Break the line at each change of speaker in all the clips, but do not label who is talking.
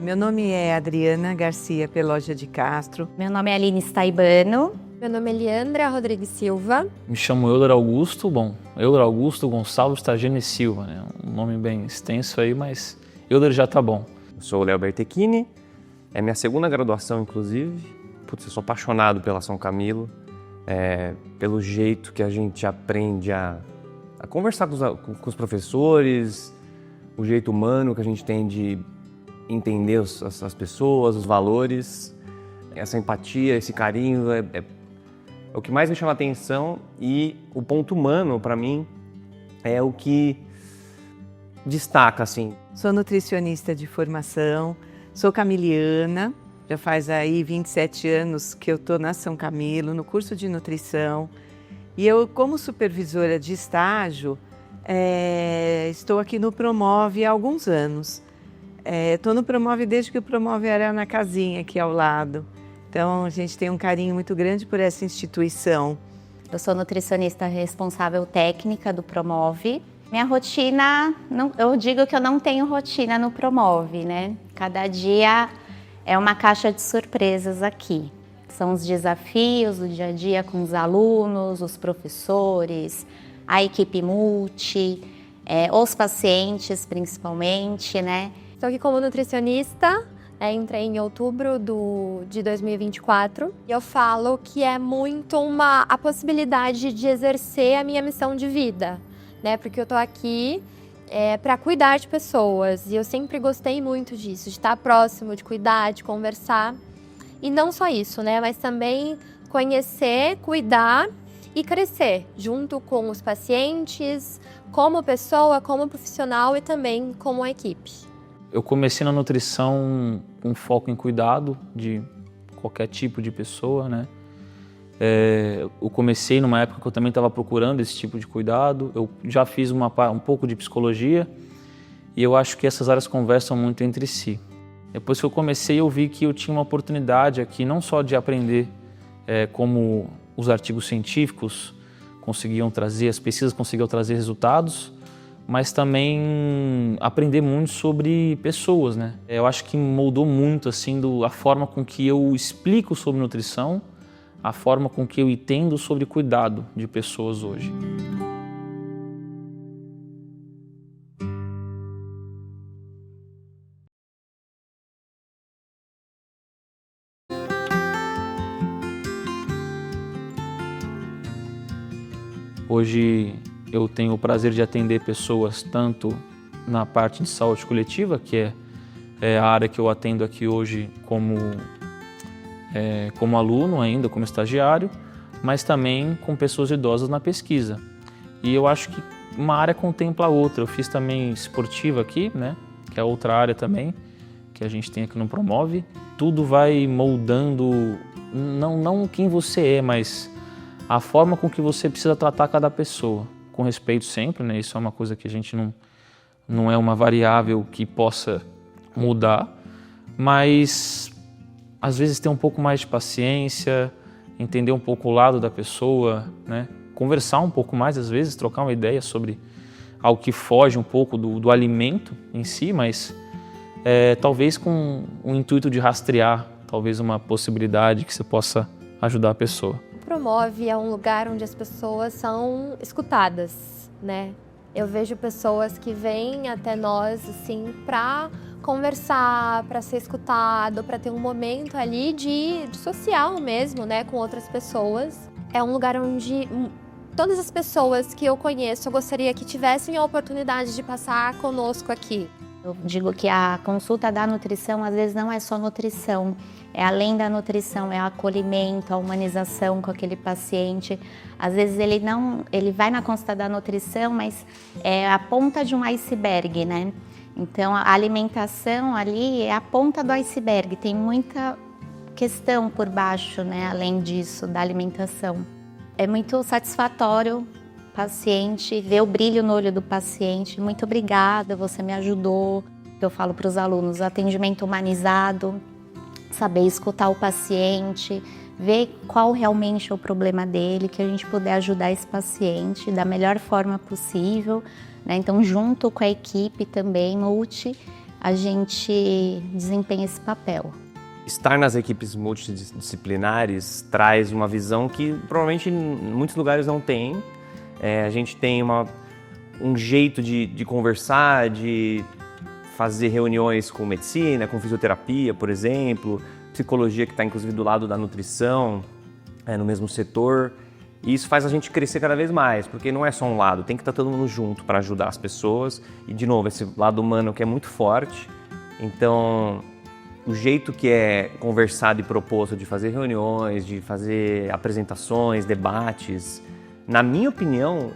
Meu nome é Adriana Garcia Pelogia de Castro.
Meu nome é Aline Staibano.
Meu nome é Leandra Rodrigues Silva.
Me chamo Euler Augusto, Euler Augusto Gonçalves Tagene Silva, né? Um nome bem extenso aí, mas Euler já tá bom.
Eu sou o Léo Bertechini, é minha segunda graduação, inclusive. Putz, eu sou apaixonado pela São Camilo, pelo jeito que a gente aprende a conversar com os professores, o jeito humano que a gente tem de entender as pessoas, os valores, essa empatia, esse carinho é o que mais me chama a atenção, e o ponto humano, para mim, é o que destaca, assim.
Sou nutricionista de formação, sou camiliana, já faz aí 27 anos que eu estou na São Camilo, no curso de nutrição. E eu, como supervisora de estágio, estou aqui no Promove há alguns anos. Estou no Promove desde que o Promove era na casinha aqui ao lado. Então, a gente tem um carinho muito grande por essa instituição.
Eu sou nutricionista responsável técnica do Promove. Minha rotina, eu digo que eu não tenho rotina no Promove, né? Cada dia é uma caixa de surpresas aqui. São os desafios do dia a dia com os alunos, os professores, a equipe multi, os pacientes principalmente, né?
Estou aqui como nutricionista, entrei em outubro de 2024. E eu falo que é muito a possibilidade de exercer a minha missão de vida, né? Porque eu estou aqui para cuidar de pessoas, e eu sempre gostei muito disso, de estar próximo, de cuidar, de conversar. E não só isso, né? Mas também conhecer, cuidar e crescer junto com os pacientes, como pessoa, como profissional e também como equipe.
Eu comecei na nutrição com foco em cuidado de qualquer tipo de pessoa, né? Eu comecei numa época que eu também estava procurando esse tipo de cuidado. Eu já fiz um pouco de psicologia, e eu acho que essas áreas conversam muito entre si. Depois que eu comecei, eu vi que eu tinha uma oportunidade aqui não só de aprender como os artigos científicos conseguiam trazer, as pesquisas conseguiam trazer resultados, mas também aprender muito sobre pessoas, né? Eu acho que moldou muito assim a forma com que eu explico sobre nutrição, a forma com que eu entendo sobre cuidado de pessoas hoje. Hoje eu tenho o prazer de atender pessoas tanto na parte de saúde coletiva, que é a área que eu atendo aqui hoje como aluno ainda, como estagiário, mas também com pessoas idosas na pesquisa. E eu acho que uma área contempla a outra. Eu fiz também esportiva aqui, né, que é outra área também, que a gente tem aqui no Promove. Tudo vai moldando, não quem você é, mas a forma com que você precisa tratar cada pessoa, com respeito sempre, né? Isso é uma coisa que a gente não é uma variável que possa mudar, mas às vezes ter um pouco mais de paciência, entender um pouco o lado da pessoa, né? Conversar um pouco mais, às vezes, trocar uma ideia sobre algo que foge um pouco do alimento em si, mas talvez com o intuito de rastrear talvez uma possibilidade que você possa ajudar a pessoa.
Promove é um lugar onde as pessoas são escutadas, né? Eu vejo pessoas que vêm até nós assim para conversar, para ser escutado, para ter um momento ali de social mesmo, né, com outras pessoas. É um lugar onde todas as pessoas que eu conheço, eu gostaria que tivessem a oportunidade de passar conosco aqui.
Eu digo que a consulta da nutrição às vezes não é só nutrição, é além da nutrição, é acolhimento, a humanização com aquele paciente. Às vezes ele vai na consulta da nutrição, mas é a ponta de um iceberg, né? Então a alimentação ali é a ponta do iceberg, tem muita questão por baixo, né? Além disso, da alimentação. É muito satisfatório paciente, ver o brilho no olho do paciente. Muito obrigada, você me ajudou. Eu falo para os alunos, atendimento humanizado, saber escutar o paciente, ver qual realmente é o problema dele, que a gente puder ajudar esse paciente da melhor forma possível, né? Então, junto com a equipe também, multi, a gente desempenha esse papel.
Estar nas equipes multidisciplinares traz uma visão que provavelmente em muitos lugares não tem. A gente tem um jeito de conversar, de fazer reuniões com medicina, com fisioterapia, por exemplo, psicologia que está inclusive do lado da nutrição, no mesmo setor. E isso faz a gente crescer cada vez mais, porque não é só um lado, tem que estar todo mundo junto para ajudar as pessoas. E, de novo, esse lado humano que é muito forte. Então, o jeito que é conversado e proposto de fazer reuniões, de fazer apresentações, debates, na minha opinião,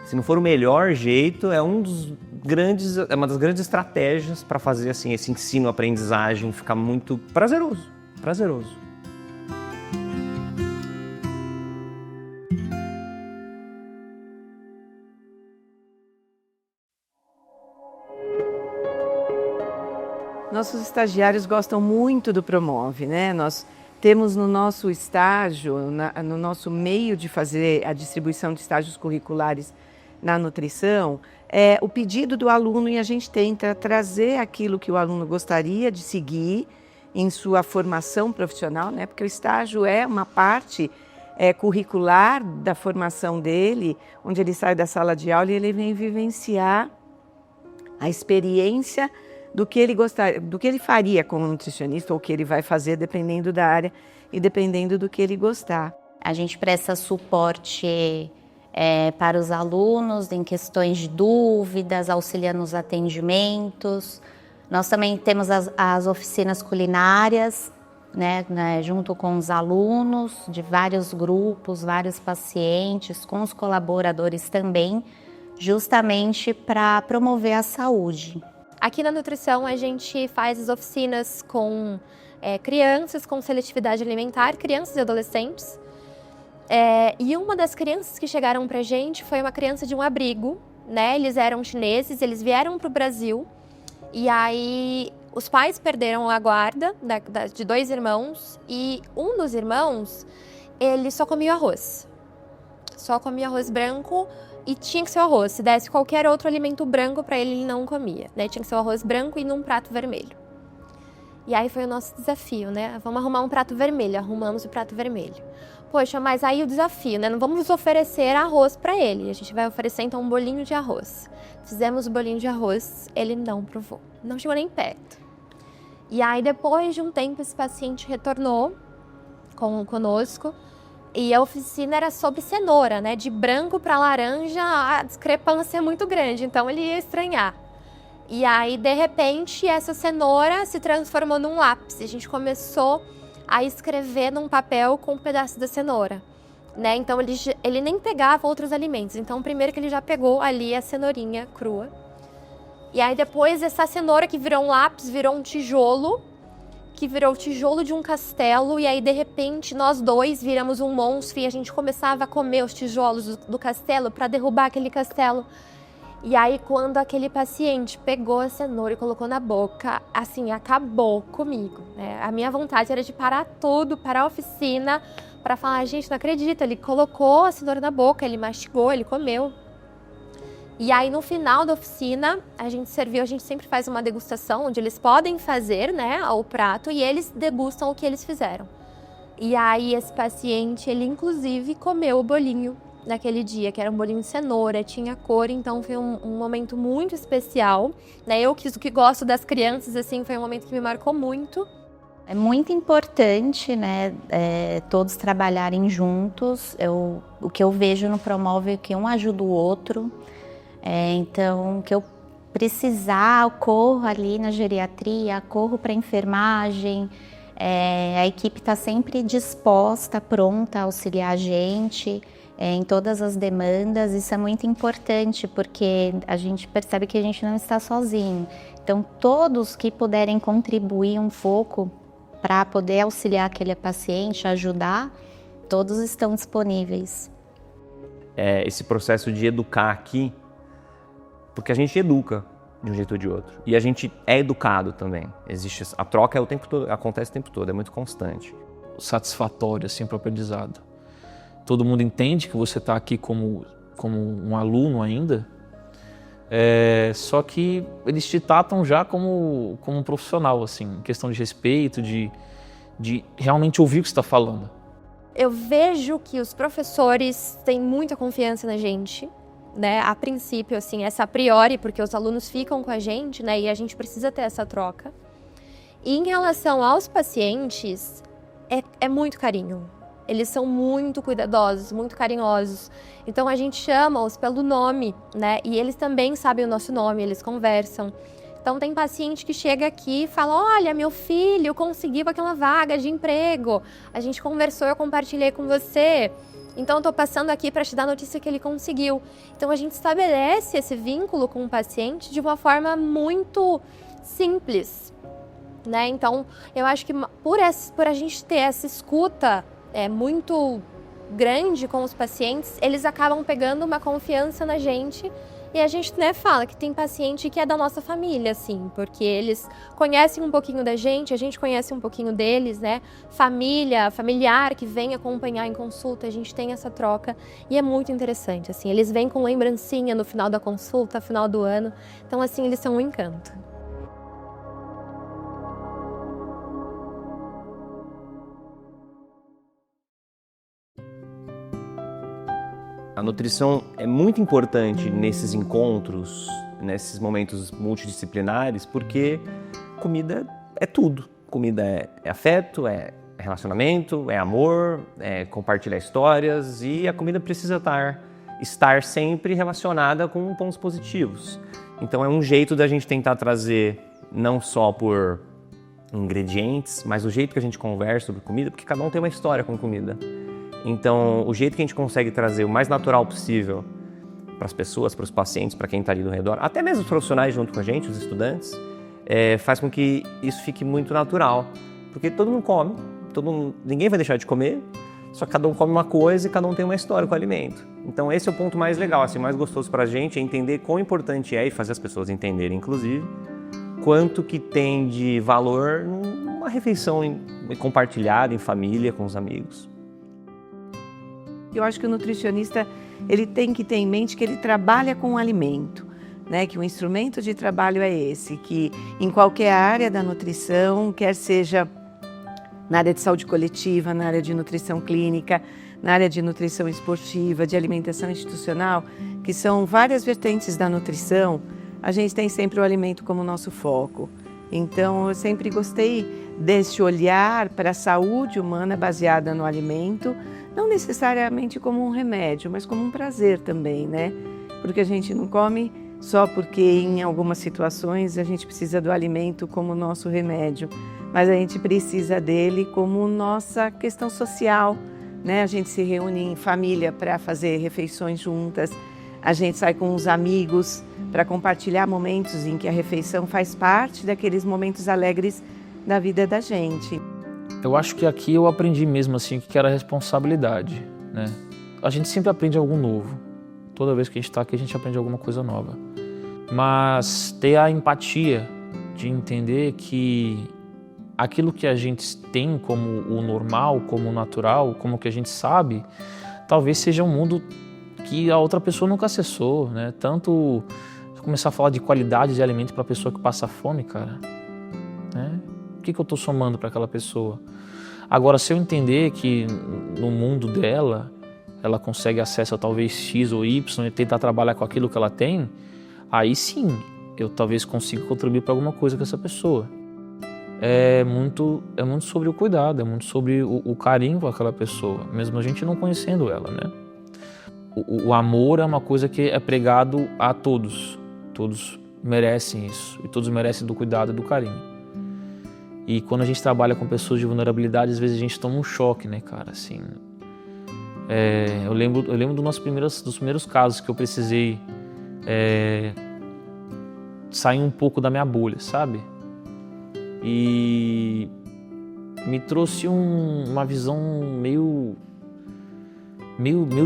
se não for o melhor jeito, é uma das grandes estratégias para fazer assim, esse ensino-aprendizagem ficar muito prazeroso.
Nossos estagiários gostam muito do Promove, né? Nós temos no nosso estágio, no nosso meio de fazer a distribuição de estágios curriculares na nutrição, o pedido do aluno, e a gente tenta trazer aquilo que o aluno gostaria de seguir em sua formação profissional, né? Porque o estágio é uma parte curricular da formação dele, onde ele sai da sala de aula e ele vem vivenciar a experiência do que ele faria como nutricionista ou o que ele vai fazer dependendo da área e dependendo do que ele gostar.
A gente presta suporte para os alunos em questões de dúvidas, auxiliando nos atendimentos. Nós também temos as oficinas culinárias, né, junto com os alunos de vários grupos, vários pacientes, com os colaboradores também, justamente para promover a saúde.
Aqui na nutrição a gente faz as oficinas com crianças com seletividade alimentar, crianças e adolescentes. E uma das crianças que chegaram pra gente foi uma criança de um abrigo, né? Eles eram chineses, eles vieram pro Brasil e aí os pais perderam a guarda de 2 irmãos e um dos irmãos, ele só comia arroz. Só comia arroz branco. E tinha que ser o arroz, se desse qualquer outro alimento branco para ele, ele não comia, né? Tinha que ser o arroz branco e num prato vermelho. E aí foi o nosso desafio, né? Vamos arrumar um prato vermelho, arrumamos o prato vermelho. Poxa, mas aí o desafio, né? Não vamos oferecer arroz para ele, a gente vai oferecer então um bolinho de arroz. Fizemos o bolinho de arroz, ele não provou, não chegou nem perto. E aí depois de um tempo esse paciente retornou conosco. E a oficina era sobre cenoura, né? De branco para laranja, a discrepância é muito grande, então ele ia estranhar. E aí, de repente, essa cenoura se transformou num lápis. A gente começou a escrever num papel com um pedaço da cenoura, né? Então, ele nem pegava outros alimentos. Então, primeiro que ele já pegou ali a cenourinha crua. E aí, depois, essa cenoura que virou um lápis, virou um tijolo, que virou o tijolo de um castelo, e aí de repente nós dois viramos um monstro e a gente começava a comer os tijolos do castelo para derrubar aquele castelo. E aí quando aquele paciente pegou a cenoura e colocou na boca, assim, acabou comigo, né? A minha vontade era de parar tudo, parar a oficina, para falar, gente, não acredito, ele colocou a cenoura na boca, ele mastigou, ele comeu. E aí, no final da oficina, a gente sempre faz uma degustação, onde eles podem fazer, né, o prato e eles degustam o que eles fizeram. E aí, esse paciente, ele inclusive comeu o bolinho naquele dia, que era um bolinho de cenoura, tinha cor, então foi um momento muito especial, né? Eu que gosto das crianças, assim, foi um momento que me marcou muito.
É muito importante, né, todos trabalharem juntos. O que eu vejo no Promove é que um ajuda o outro. Então, que eu precisar, eu corro ali na geriatria, corro para a enfermagem, a equipe está sempre disposta, pronta a auxiliar a gente em todas as demandas. Isso é muito importante, porque a gente percebe que a gente não está sozinho. Então, todos que puderem contribuir um pouco para poder auxiliar aquele paciente, ajudar, todos estão disponíveis.
Esse processo de educar aqui, porque a gente educa de um jeito ou de outro. E a gente é educado também. A troca o tempo todo, acontece o tempo todo, é muito constante.
Satisfatório, assim, para o aprendizado. Todo mundo entende que você está aqui como um aluno ainda, Só que eles te tratam já como um profissional, assim, questão de respeito, de realmente ouvir o que você está falando.
Eu vejo que os professores têm muita confiança na gente, né? A princípio, assim, essa a priori, porque os alunos ficam com a gente, né? E a gente precisa ter essa troca. E em relação aos pacientes, é muito carinho. Eles são muito cuidadosos, muito carinhosos. Então a gente chama-os pelo nome, né? E eles também sabem o nosso nome, eles conversam. Então tem paciente que chega aqui e fala, olha, meu filho conseguiu aquela vaga de emprego. A gente conversou, eu compartilhei com você. Então eu estou passando aqui para te dar a notícia que ele conseguiu. Então a gente estabelece esse vínculo com o paciente de uma forma muito simples, né? Então eu acho que por a gente ter essa escuta muito grande com os pacientes, eles acabam pegando uma confiança na gente. E a gente, né, fala que tem paciente que é da nossa família, assim, porque eles conhecem um pouquinho da gente, a gente conhece um pouquinho deles, né? Familiar que vem acompanhar em consulta, a gente tem essa troca e é muito interessante, assim. Eles vêm com lembrancinha no final da consulta, no final do ano, então, assim, eles são um encanto.
A nutrição é muito importante nesses encontros, nesses momentos multidisciplinares, porque comida é tudo. Comida é afeto, é relacionamento, é amor, é compartilhar histórias, e a comida precisa estar sempre relacionada com pontos positivos. Então é um jeito da gente tentar trazer, não só por ingredientes, mas o jeito que a gente conversa sobre comida, porque cada um tem uma história com comida. Então, o jeito que a gente consegue trazer o mais natural possível para as pessoas, para os pacientes, para quem está ali do redor, até mesmo os profissionais junto com a gente, os estudantes, faz com que isso fique muito natural. Porque todo mundo come, ninguém vai deixar de comer, só que cada um come uma coisa e cada um tem uma história com o alimento. Então, esse é o ponto mais legal, assim, mais gostoso para a gente, é entender quão importante é, e fazer as pessoas entenderem, inclusive, quanto que tem de valor numa refeição compartilhada, em família, com os amigos.
Eu acho que o nutricionista ele tem que ter em mente que ele trabalha com o alimento, né? Que o instrumento de trabalho é esse, que em qualquer área da nutrição, quer seja na área de saúde coletiva, na área de nutrição clínica, na área de nutrição esportiva, de alimentação institucional, que são várias vertentes da nutrição, a gente tem sempre o alimento como nosso foco. Então, eu sempre gostei desse olhar para a saúde humana baseada no alimento, não necessariamente como um remédio, mas como um prazer também, né? Porque a gente não come só porque em algumas situações a gente precisa do alimento como nosso remédio, mas a gente precisa dele como nossa questão social, né? A gente se reúne em família para fazer refeições juntas, a gente sai com os amigos para compartilhar momentos em que a refeição faz parte daqueles momentos alegres da vida da gente.
Eu acho que aqui eu aprendi mesmo assim que era responsabilidade, né? A gente sempre aprende algo novo. Toda vez que a gente está aqui, a gente aprende alguma coisa nova. Mas ter a empatia de entender que aquilo que a gente tem como o normal, como o natural, como o que a gente sabe, talvez seja um mundo que a outra pessoa nunca acessou, né? Tanto começar a falar de qualidade de alimento para a pessoa que passa fome, cara, né? O que eu estou somando para aquela pessoa? Agora, se eu entender que no mundo dela, ela consegue acesso a talvez X ou Y e tentar trabalhar com aquilo que ela tem, aí sim, eu talvez consiga contribuir para alguma coisa com essa pessoa. É muito sobre o cuidado, é muito sobre o carinho com aquela pessoa, mesmo a gente não conhecendo ela, né? O amor é uma coisa que é pregado a todos. Todos merecem isso e todos merecem do cuidado e do carinho. E quando a gente trabalha com pessoas de vulnerabilidade, às vezes a gente toma um choque, né, cara? Assim, eu lembro dos primeiros casos que eu precisei sair um pouco da minha bolha, sabe? E me trouxe uma visão meio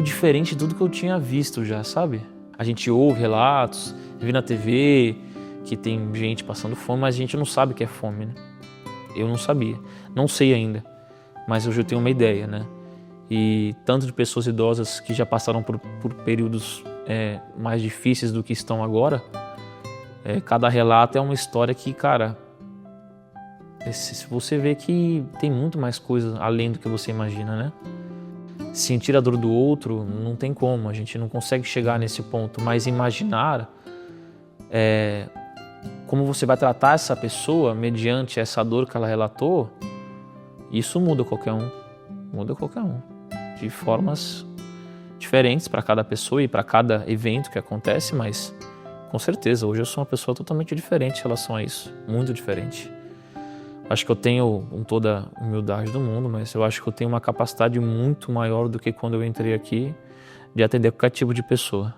diferente de tudo que eu tinha visto já, sabe? A gente ouve relatos, vê na TV que tem gente passando fome, mas a gente não sabe o que é fome, né? Eu não sabia, não sei ainda, mas hoje eu tenho uma ideia, né? E tanto de pessoas idosas que já passaram por períodos mais difíceis do que estão agora, cada relato é uma história que, cara, se você vê que tem muito mais coisa além do que você imagina, né? Sentir a dor do outro não tem como, a gente não consegue chegar nesse ponto, mas imaginar como você vai tratar essa pessoa mediante essa dor que ela relatou, isso muda qualquer um, de formas diferentes para cada pessoa e para cada evento que acontece, mas com certeza, hoje eu sou uma pessoa totalmente diferente em relação a isso, muito diferente. Acho que eu tenho, com toda a humildade do mundo, mas eu acho que eu tenho uma capacidade muito maior do que quando eu entrei aqui de atender qualquer tipo de pessoa.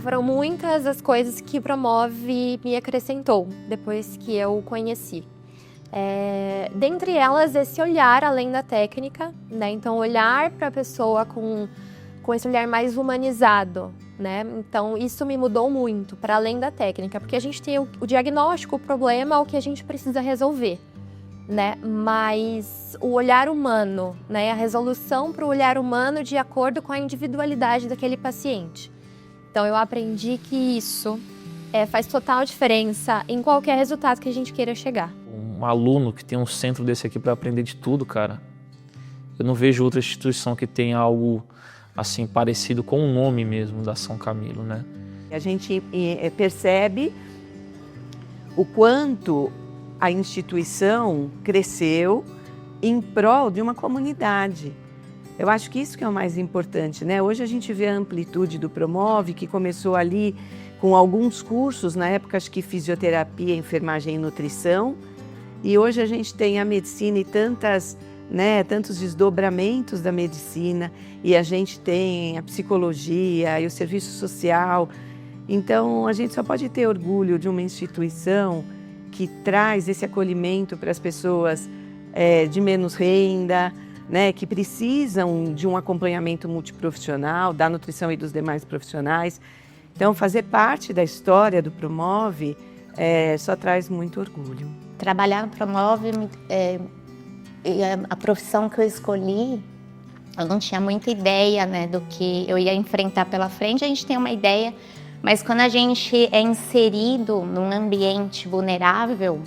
Foram muitas as coisas que o Promove me acrescentou depois que eu o conheci. Dentre elas, esse olhar além da técnica, né? Então, olhar para a pessoa com esse olhar mais humanizado, né? Então, isso me mudou muito, para além da técnica, porque a gente tem o diagnóstico, o problema, o que a gente precisa resolver, né? Mas o olhar humano, né? A resolução para o olhar humano de acordo com a individualidade daquele paciente. Então, eu aprendi que isso faz total diferença em qualquer resultado que a gente queira chegar.
Um aluno que tem um centro desse aqui para aprender de tudo, cara, eu não vejo outra instituição que tenha algo assim parecido com o nome mesmo da São Camilo, né?
A gente percebe o quanto a instituição cresceu em prol de uma comunidade. Eu acho que isso que é o mais importante, né? Hoje a gente vê a amplitude do Promove, que começou ali com alguns cursos, na época acho que fisioterapia, enfermagem e nutrição, e hoje a gente tem a medicina e tantos desdobramentos da medicina, e a gente tem a psicologia e o serviço social. Então a gente só pode ter orgulho de uma instituição que traz esse acolhimento para as pessoas de menos renda, né, que precisam de um acompanhamento multiprofissional, da nutrição e dos demais profissionais. Então, fazer parte da história do Promove só traz muito orgulho.
Trabalhar no Promove, a profissão que eu escolhi, eu não tinha muita ideia, né, do que eu ia enfrentar pela frente. A gente tem uma ideia, mas quando a gente é inserido num ambiente vulnerável,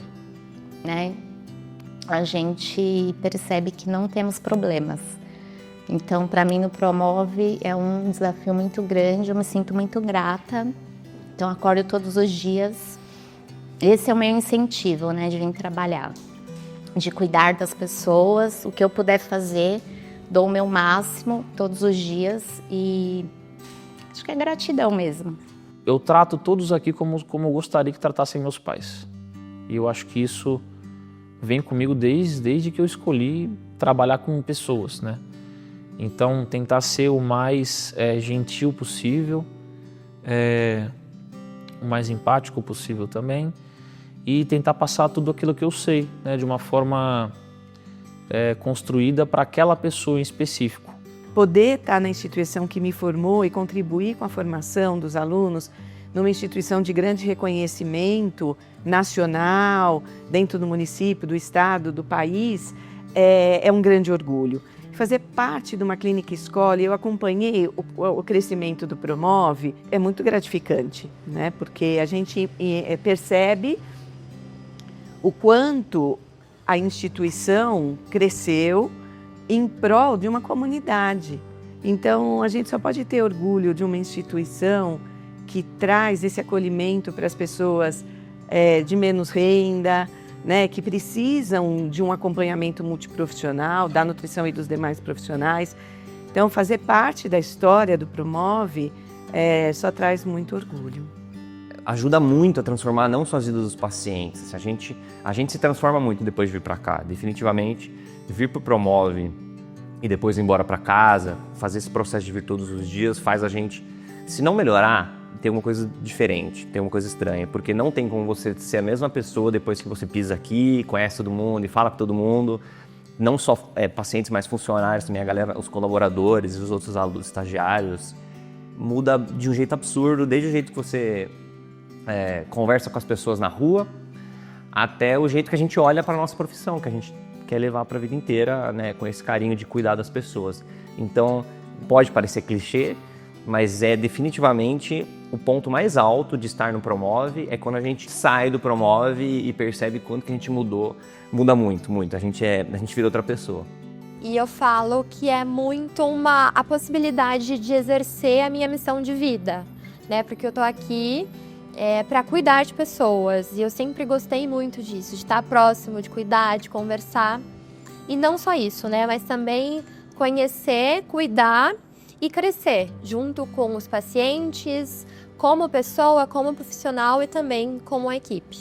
né, a gente percebe que não temos problemas. Então, para mim, no Promove é um desafio muito grande, eu me sinto muito grata. Então, acordo todos os dias. Esse é o meu incentivo, né, de vir trabalhar, de cuidar das pessoas. O que eu puder fazer, dou o meu máximo todos os dias e acho que é gratidão mesmo.
Eu trato todos aqui como eu gostaria que tratassem meus pais. E eu acho que isso vem comigo desde que eu escolhi trabalhar com pessoas, né? Então, tentar ser o mais gentil possível, o mais empático possível também, e tentar passar tudo aquilo que eu sei, né, de uma forma construída para aquela pessoa em específico.
Poder estar na instituição que me formou e contribuir com a formação dos alunos numa instituição de grande reconhecimento nacional, dentro do município, do estado, do país, é um grande orgulho. Fazer parte de uma clínica escola, eu acompanhei o crescimento do Promove, é muito gratificante, né? Porque a gente percebe o quanto a instituição cresceu em prol de uma comunidade. Então, a gente só pode ter orgulho de uma instituição que traz esse acolhimento para as pessoas de menos renda, né, que precisam de um acompanhamento multiprofissional, da nutrição e dos demais profissionais. Então, fazer parte da história do Promove só traz muito orgulho.
Ajuda muito a transformar não só as vidas dos pacientes. A gente se transforma muito depois de vir para cá. Definitivamente, vir para o Promove e depois ir embora para casa, fazer esse processo de vir todos os dias, faz a gente, se não melhorar, ter uma coisa diferente, ter uma coisa estranha. Porque não tem como você ser a mesma pessoa depois que você pisa aqui, conhece todo mundo e fala com todo mundo. Não só pacientes, mas funcionários também, a galera, os colaboradores e os outros alunos, estagiários. Muda de um jeito absurdo, desde o jeito que você conversa com as pessoas na rua, até o jeito que a gente olha para a nossa profissão, que a gente quer levar para a vida inteira, né, com esse carinho de cuidar das pessoas. Então, pode parecer clichê, mas é definitivamente o ponto mais alto de estar no Promove, é quando a gente sai do Promove e percebe quanto que a gente muda muito, muito. A gente vira outra pessoa.
E eu falo que é muito a possibilidade de exercer a minha missão de vida, né? Porque eu tô aqui para cuidar de pessoas e eu sempre gostei muito disso, de estar próximo, de cuidar, de conversar. E não só isso, né? Mas também conhecer, cuidar e crescer junto com os pacientes, como pessoa, como profissional e também como a equipe.